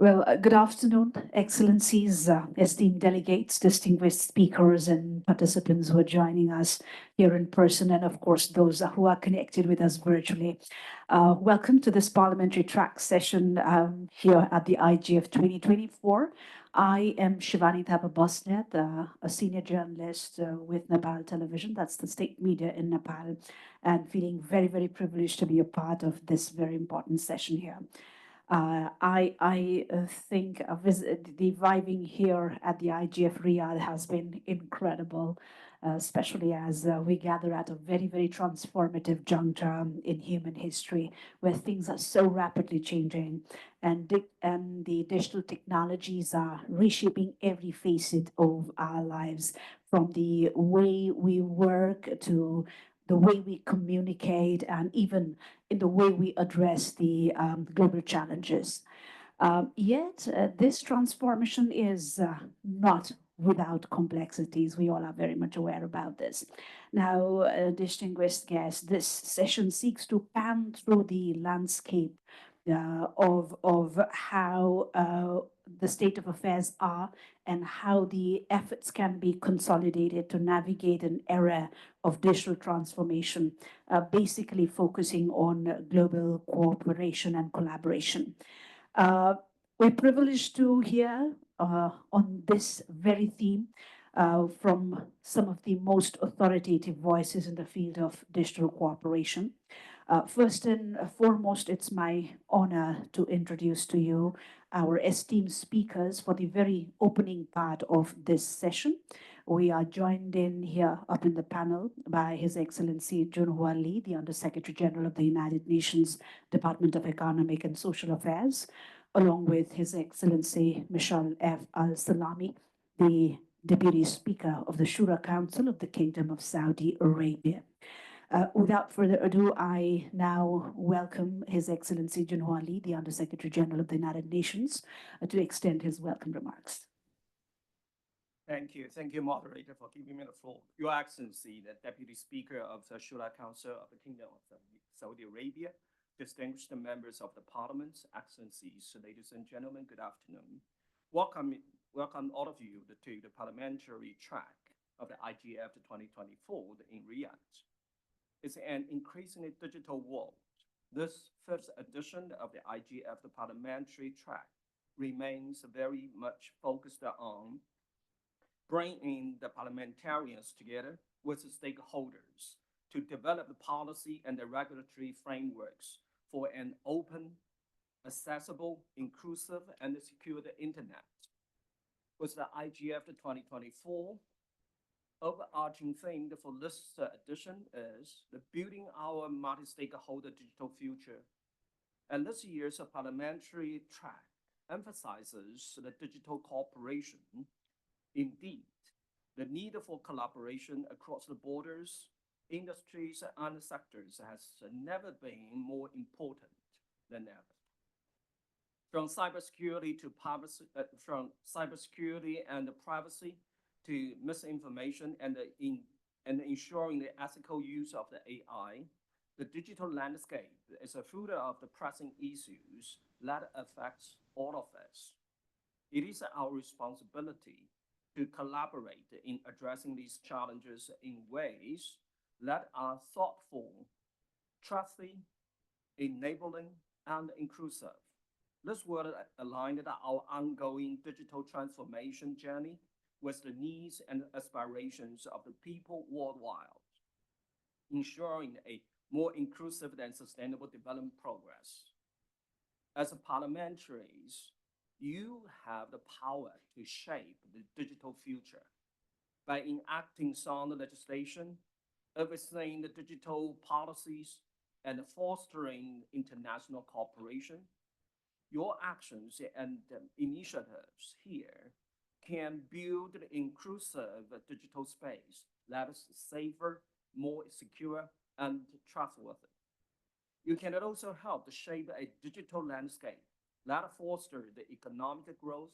Well, good afternoon, Excellencies, esteemed delegates, distinguished speakers, and participants who are joining us here in person, and of course, those who are connected with us virtually. Welcome to this parliamentary track session here at the IGF 2024. I am Shivani Thapa Bosnet, a senior journalist with Nepal Television, that's the state media in Nepal, and feeling very, very privileged to be a part of this very important session here. I think the vibing here at the IGF Riyadh has been incredible, especially as we gather at a very, very transformative juncture in human history where things are so rapidly changing and the digital technologies are reshaping every facet of our lives, from the way we work to the way we communicate, and even in the way we address the global challenges. Yet, this transformation is not without complexities. We all are very much aware about this. Now, distinguished guests, this session seeks to pan through the landscape of how the state of affairs are and how the efforts can be consolidated to navigate an era of digital transformation, basically focusing on global cooperation and collaboration. We're privileged to hear on this very theme from some of the most authoritative voices in the field of digital cooperation. First and foremost, it's my honor to introduce to you our esteemed speakers for the very opening part of this session. We are joined in here up in the panel by His Excellency Junhua Lee, the Under-Secretary General of the United Nations Department of Economic and Social Affairs, along with His Excellency Mishal F. Al-Sulami, the Deputy Speaker of the Shura Council of the Kingdom of Saudi Arabia. Without further ado, I now welcome His Excellency Junhua Lee, the Under-Secretary General of the United Nations, to extend his welcome remarks. Thank you. Thank you, moderator, for giving me the floor. Your Excellency, the Deputy Speaker of the Shura Council of the Kingdom of Saudi Arabia, distinguished members of the Parliament, Excellencies, ladies and gentlemen, good afternoon. Welcome all of you to the parliamentary track of the IGF 2024 in Riyadh. It's an increasingly digital world. This first edition of the IGF, the parliamentary track, remains very much focused on bringing the parliamentarians together with the stakeholders to develop the policy and the regulatory frameworks for an open, accessible, inclusive, and secure internet. With the IGF 2024, overarching theme for this edition is the building our multi-stakeholder digital future. And this year's parliamentary track emphasizes the digital cooperation. Indeed, the need for collaboration across the borders, industries, and sectors has never been more important than ever. From cybersecurity to privacy, and privacy to misinformation and ensuring the ethical use of the AI, the digital landscape is full of the pressing issues that affect all of us. It is our responsibility to collaborate in addressing these challenges in ways that are thoughtful, trustworthy, enabling, and inclusive. This will align our ongoing digital transformation journey with the needs and aspirations of the people worldwide, ensuring a more inclusive and sustainable development progress. As parliamentarians, you have the power to shape the digital future by enacting sound legislation, overseeing the digital policies, and fostering international cooperation. Your actions and initiatives here can build an inclusive digital space that is safer, more secure, and trustworthy. You can also help to shape a digital landscape that fosters the economic growth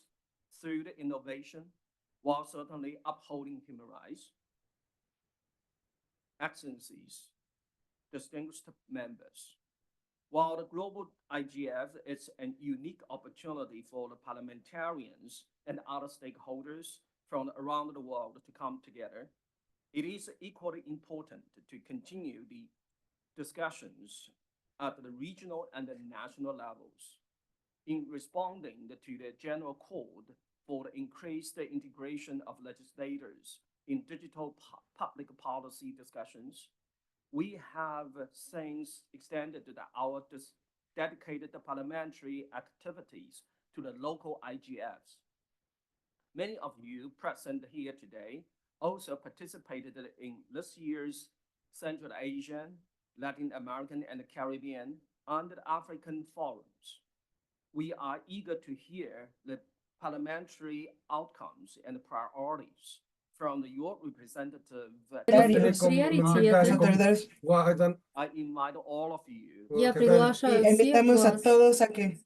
through the innovation, while certainly upholding human rights. Excellencies, distinguished members, While the global IGF is a unique opportunity for the parliamentarians and other stakeholders from around the world to come together, it is equally important to continue the discussions at the regional and the national levels in responding to the general call for the increased integration of legislators in digital public policy discussions. We have since extended our dedicated parliamentary activities to the local IGFs. Many of you present here today also participated in this year's Central Asian, Latin American, and Caribbean and African forums. We are eager to hear the parliamentary outcomes and priorities from your representative. I invite all of you Я приглашаю всех Invitamos a вас todos a que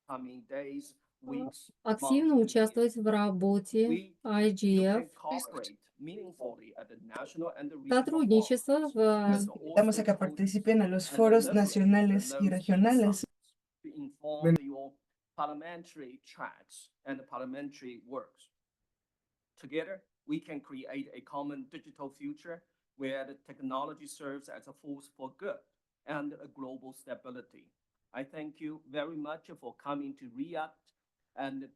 coming days, weeks, активно months, and участвовать в работе you IGF, can cooperate meaningfully at the national and the regional сотрудничество forums в with all invitamos a que stakeholders participen a los and foros leverage nacionales y those regionales insights to inform your parliamentary tracks and parliamentary works. Together, we can create a common digital future where the technology serves as a force for good and a global stability. I thank you very much for coming to Riyadh. And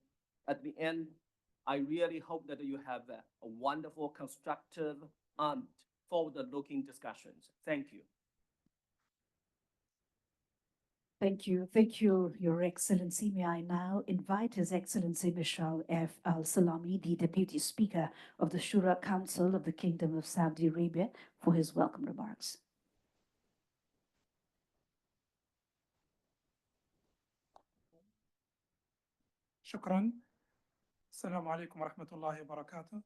at the end, I really hope that you have a wonderful, constructive, and forward-looking discussions. Thank you. Thank you. Thank you, Your Excellency. May I now invite His Excellency Mishal F. Al-Sulami, the Deputy Speaker of the Shura Council of the Kingdom of Saudi Arabia, for his welcome remarks. شكرا. السلام عليكم ورحمة الله وبركاته.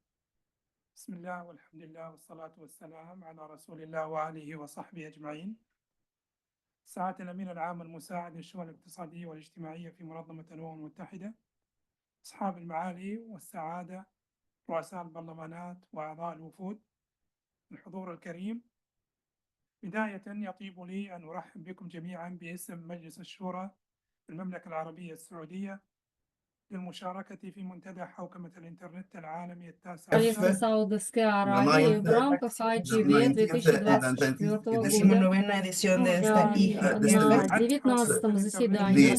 بسم الله والحمد لله والصلاة والسلام على رسول الله وآله وصحبه أجمعين. سعادة الأمين العام المساعد للشؤون الاقتصادية والاجتماعية في منظمة الأمم المتحدة، أصحاب المعالي والسعادة، رؤساء البرلمانات وأعضاء الوفود، الحضور الكريم، بداية يطيب لي أن أرحب بكم جميعا باسم مجلس الشورى في المملكة العربية السعودية للمشاركة في منتدى حوكمة الإنترنت العالمي التاسع правительства عشر Саудовской Аравии в рамках IGF 2024 года 19ª edición de esta на IGF, 19-м заседании,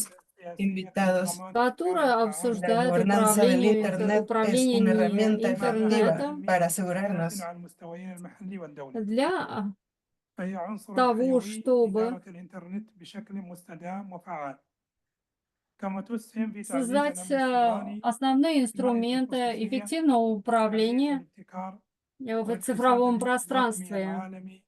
invitados. которое La обсуждает gobernanza del управление Internet es una herramienta efectiva интернетом para asegurarnos على المستويين المحلي والدولي. для فهي عنصر того, حيوي чтобы لإدارة الإنترنت بشكل مستدام وفعال. كما تسهم في تعزيز создать الأمن السيبراني основные инструменты эффективного управления الابتكار в цифровом пространстве العالمي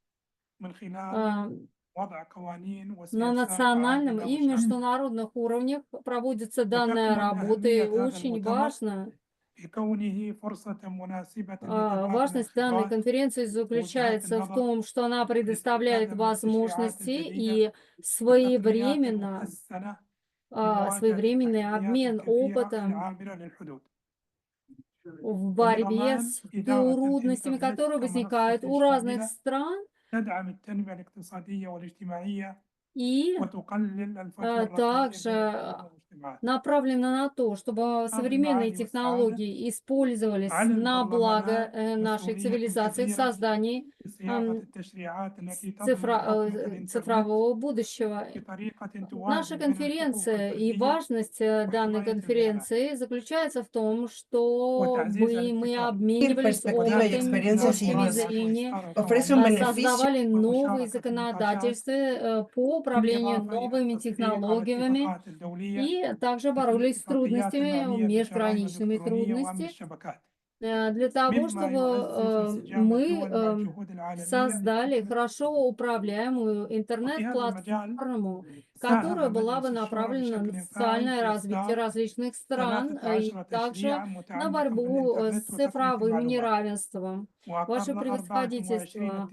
من خلال وضع قوانين на وسياسات национальном и عادلة международных уровнях проводится данная работа, и очень важно. في كونه فرصة مناسبة لتبادل Важность данной الخبرات конференции заключается в том, что она предоставляет возможности и своевременный обмен опытом в борьбе с трудностями, которые возникают у разных стран, تدعم التنمية الاقتصادية والاجتماعية и وتقلل الفجوة также المجتمعات. направлена на то, чтобы современные технологии использовались на благо нашей цивилизации в создании цифрового будущего. Наша конференция и важность данной конференции заключается в том, чтобы мы обменивались опытом, точками зрения, создавали новые законодательства по управлению новыми технологиями и также боролись с трудностями, межграничными трудностями, для того, чтобы мы создали хорошо управляемую интернет-платформу, которая была бы направлена на социальное развитие различных стран и также на борьбу с цифровым неравенством. Ваше превосходительство,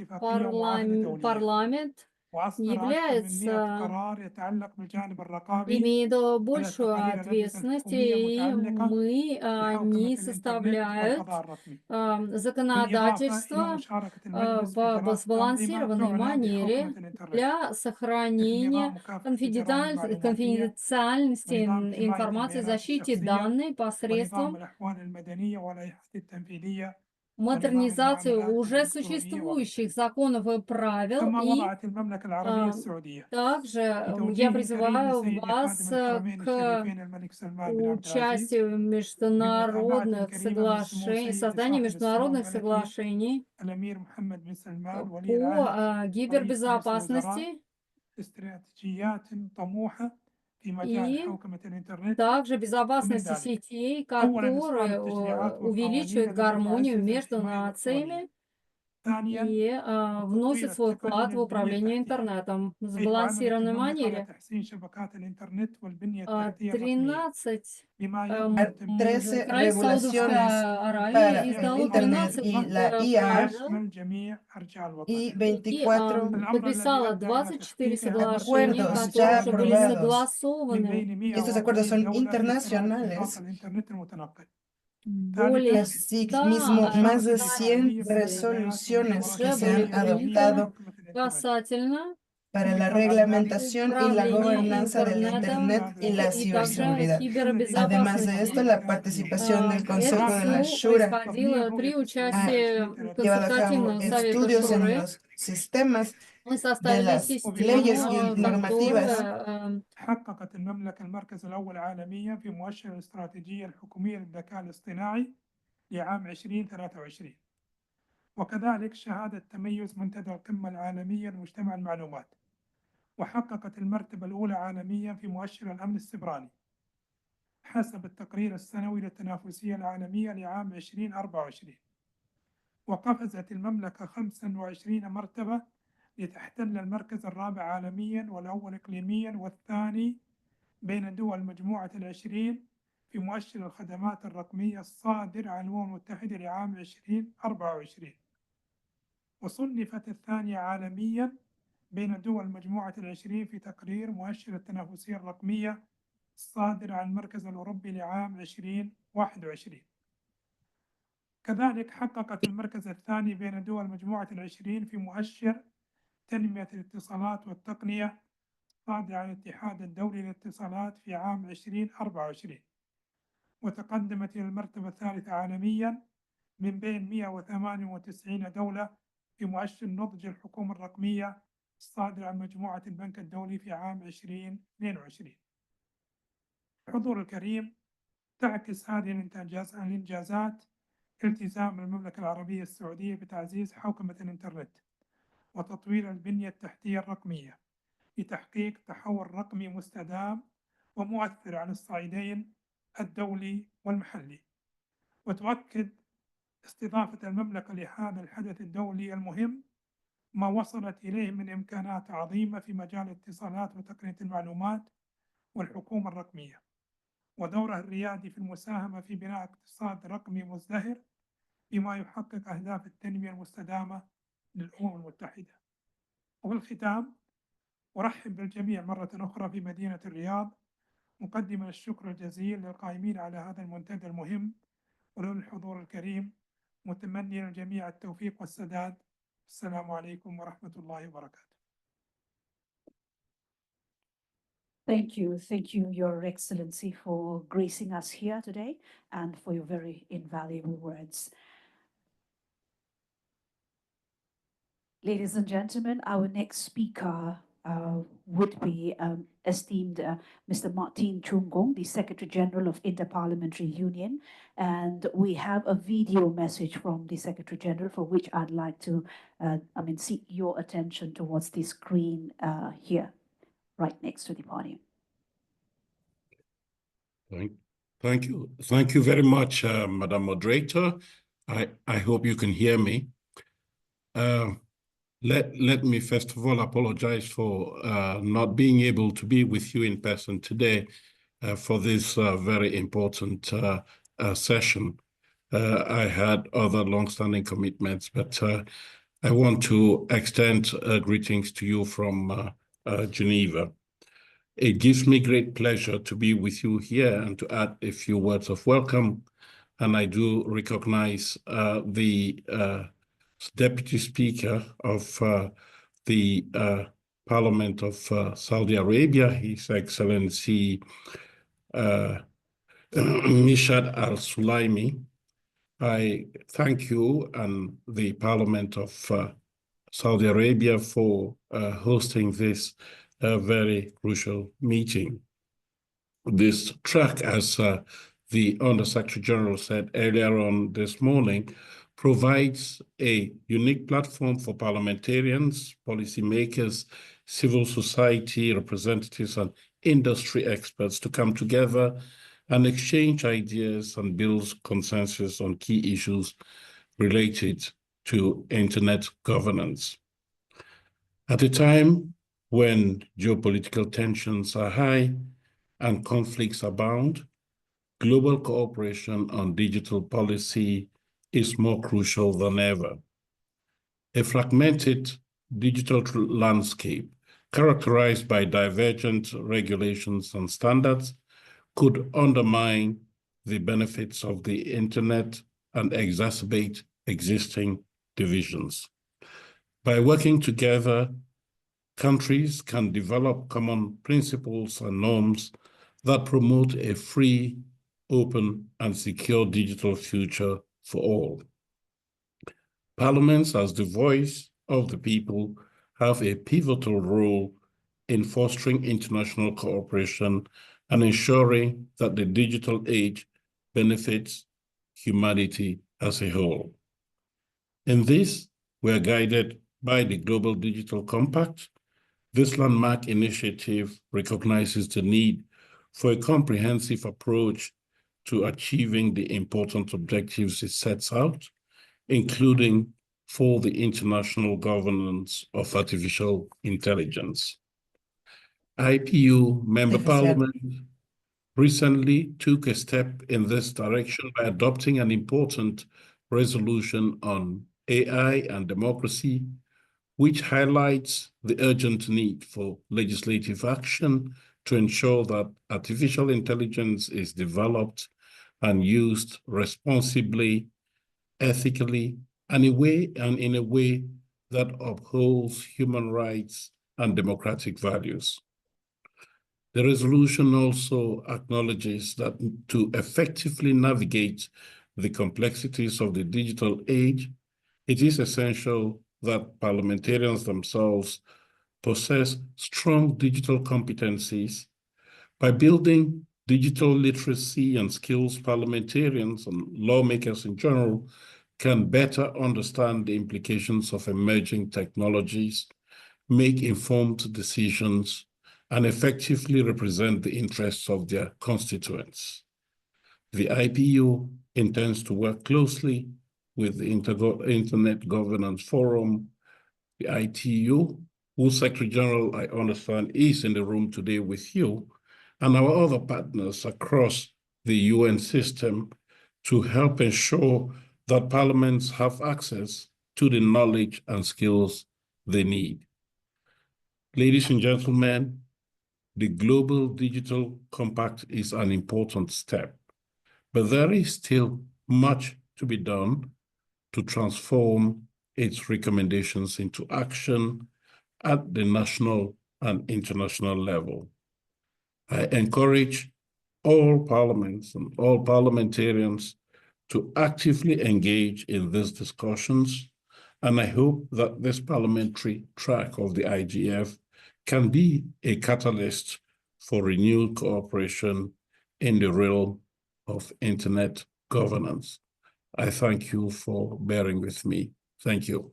парламент وأصدر أكثر من 100 является, قرار يتعلق بالجانب الرقابي имеет على большую تقارير اللجنة ответственность, الحكومية и متعلقة они بحوكمة الإنترنت составляют والفضاء الرقمي. بالإضافة إلى законодательство مشاركة المجلس في в دراسة أنظمة сбалансированной تعنى манере بحوكمة الإنترنت для مثل сохранения نظام مكافحة الجرائم المعلوماتية конфиденциальности ونظام حماية информации, البيانات защите الشخصية данных ونظام посредством الأحوال المدنية واللائحة التنفيذية ونظام модернизации المعاملات уже الإلكترونية وغيرها. существующих законов и правил. كما И وضعت المملكة العربية а, السعودية также я بتوجيه كريم призываю لسيدي вас خادم الحرمين к الشريفين الملك سلمان بن عبد العزيز участию в بمتابعة международных كريمة من سمو соглашений, سيدي созданию صاحب السمو международных الملكي соглашений الأمير محمد بن سلمان ولي по العهد ورئيس مجلس الوزراء гибербезопасности استراتيجيات طموحة في مجال и حوكمة الإنترنت. также ومن безопасности ذلك сетей, أولاً إصدار которые التشريعات والقوانين увеличивают التي гармонию تعزز между الحماية الإلكترونية. нациями ثانياً и вносит تطوير свой вклад التقنية в البنية управление التحتية интернетом в حيث عملت сбалансированной المملكة على манере. تحسين شبكات الإنترنت والبنية التحتية الرقمية 13 بما يضمن تمديد 13 Королевство regulaciones Саудовская para Аравия el издало Internet 13 y la IA правил يشمل جميع أرجاء الوطن. y и 24 الأمر الذي подписала أدى إلى 24 تحقيق соглашения, أهم acuerdos которые ya уже были الاستراتيجيات aprobados. من согласованы. بين Y estos acuerdos 140 son دولة في إطار اتفاق internacionales. الإنترنت المتنقل. Более ثالثاً 100 Asimismo, más de 100 العالمية في الجمعيات resoluciones уже que se были han والاتفاقيات الدولية приняты adoptado لحوكمة الإنترنت. касательно para la بالإضافة إلى ذلك reglamentación y la управления gobernanza del интернетом Internet y la и также ciberseguridad. Además de esto, кибербезопасности. la participación del Это Consejo de la все Shura происходило при ha участии llevado a cabo консультативного совета estudios en Шуры. los sistemas Мы de составили las leyes y систему, normativas. которая حققت المملكة المركز الأول عالميا في مؤشر الاستراتيجية الحكومية للذكاء الاصطناعي لعام 2023 وكذلك شهادة تميز منتدى القمة العالمية لمجتمع المعلومات وحققت المرتبة الأولى عالميا في مؤشر الأمن السيبراني حسب التقرير السنوي للتنافسية العالمية لعام 2024 وقفزت المملكة 25 مرتبة لتحتل المركز الرابع عالميا والأول إقليميا والثاني بين دول مجموعة العشرين في مؤشر الخدمات الرقمية الصادر عن الأمم المتحدة لعام 2024 وصنفت الثانية عالميا بين دول مجموعة العشرين في تقرير مؤشر التنافسية الرقمية الصادر عن المركز الأوروبي لعام 2021 كذلك حققت المركز الثاني بين دول مجموعة العشرين في مؤشر تنمية الاتصالات والتقنية صادر عن الاتحاد الدولي للاتصالات في عام 2024 وتقدمت إلى المرتبة الثالثة عالميا من بين 198 دولة في مؤشر نضج الحكومة الرقمية الصادر عن مجموعة البنك الدولي في عام 2022. الحضور الكريم، تعكس هذه الإنجازات التزام المملكة العربية السعودية بتعزيز حوكمة الإنترنت وتطوير البنية التحتية الرقمية لتحقيق تحول رقمي مستدام ومؤثر على الصعيدين الدولي والمحلي. وتؤكد استضافة المملكة لهذا الحدث الدولي المهم ما وصلت إليه من إمكانات عظيمة في مجال الاتصالات وتقنية المعلومات والحكومة الرقمية ودورها الريادي في المساهمة في بناء اقتصاد رقمي مزدهر بما يحقق أهداف التنمية المستدامة للأمم المتحدة. وفي الختام أرحب بالجميع مرة أخرى في مدينة الرياض مقدما الشكر الجزيل للقائمين على هذا المنتدى المهم وللحضور الكريم متمنيا للجميع التوفيق والسداد. السلام عليكم ورحمة الله وبركاته. Thank you, Your Excellency, for gracing us here today and for your very invaluable words. Ladies and gentlemen, our next speaker would be esteemed Mr. Martin Chungong, the Secretary General of Inter-Parliamentary Union. And we have a video message from the Secretary General for which I'd like to seek your attention towards the screen here, right next to the podium. Thank you. Thank you very much, Madam Moderator. I hope you can hear me. Let me first of all apologize for not being able to be with you in person today for this very important session. I had other long-standing commitments, but I want to extend greetings to you from Geneva. It gives me great pleasure to be with you here and to add a few words of welcome. And I do recognize the Deputy Speaker of the Parliament of Saudi Arabia, His Excellency Mishal Al-Sulami. I thank you and the Parliament of Saudi Arabia for hosting this very crucial meeting. This track, as the Under-Secretary General said earlier on this morning, provides a unique platform for parliamentarians, policymakers, civil society representatives, and industry experts to come together and exchange ideas and build consensus on key issues related to internet governance. At a time when geopolitical tensions are high and conflicts abound, global cooperation on digital policy is more crucial than ever. A fragmented digital landscape characterized by divergent regulations and standards could undermine the benefits of the internet and exacerbate existing divisions. By working together, countries can develop common principles and norms that promote a free, open, and secure digital future for all. Parliaments, as the voice of the people, have a pivotal role in fostering international cooperation and ensuring that the digital age benefits humanity as a whole. In this, we are guided by the Global Digital Compact. This landmark initiative recognizes the need for a comprehensive approach to achieving the important objectives it sets out, including for the international governance of artificial intelligence. IPU member parliament recently took a step in this direction by adopting an important resolution on AI and democracy, which highlights the urgent need for legislative action to ensure that artificial intelligence is developed and used responsibly, ethically, and in a way that upholds human rights and democratic values. The resolution also acknowledges that to effectively navigate the complexities of the digital age, it is essential that parliamentarians themselves possess strong digital competencies. By building digital literacy and skills, parliamentarians and lawmakers in general can better understand the implications of emerging technologies, make informed decisions, and effectively represent the interests of their constituents. The IPU intends to work closely with the Internet Governance Forum, the ITU, whose Secretary General, I understand, is in the room today with you, and our other partners across the UN system to help ensure that parliaments have access to the knowledge and skills they need. Ladies and gentlemen, the Global Digital Compact is an important step, but there is still much to be done to transform its recommendations into action at the national and international level. I encourage all parliaments and all parliamentarians to actively engage in these discussions, and I hope that this parliamentary track of the IGF can be a catalyst for renewed cooperation in the realm of internet governance. I thank you for bearing with me. Thank you.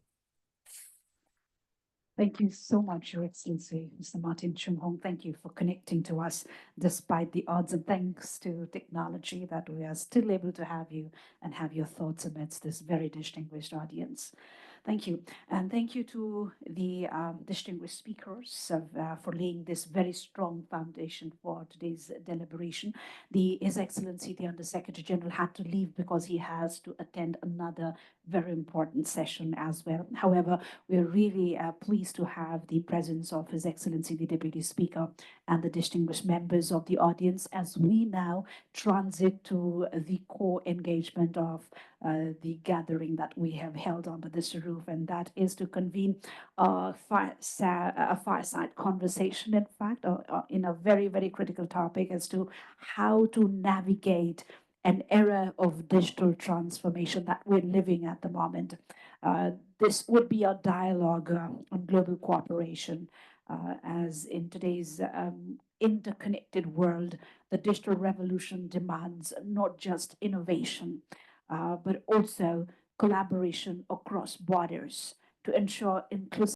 Thank you so much, Your Excellency, Mr. Martin Chungong. Thank you for connecting to us despite the odds, and thanks to technology that we are still able to have you and have your thoughts amidst this very distinguished audience. Thank you. And thank you to the distinguished speakers for laying this very strong foundation for today's deliberation. His Excellency, the Under-Secretary General, had to leave because he has to attend another very important session as well. However, we're really pleased to have the presence of His Excellency the Deputy Speaker and the distinguished members of the audience as we now transit to the core engagement of the gathering that we have held under this roof, and that is to convene a fireside conversation, in fact, in a very, very critical topic as to how to navigate an era of digital transformation that we're living at the moment. This would be a dialogue on global cooperation, as in today's interconnected world, the digital revolution demands not just innovation, but also collaboration across borders to ensure inclusive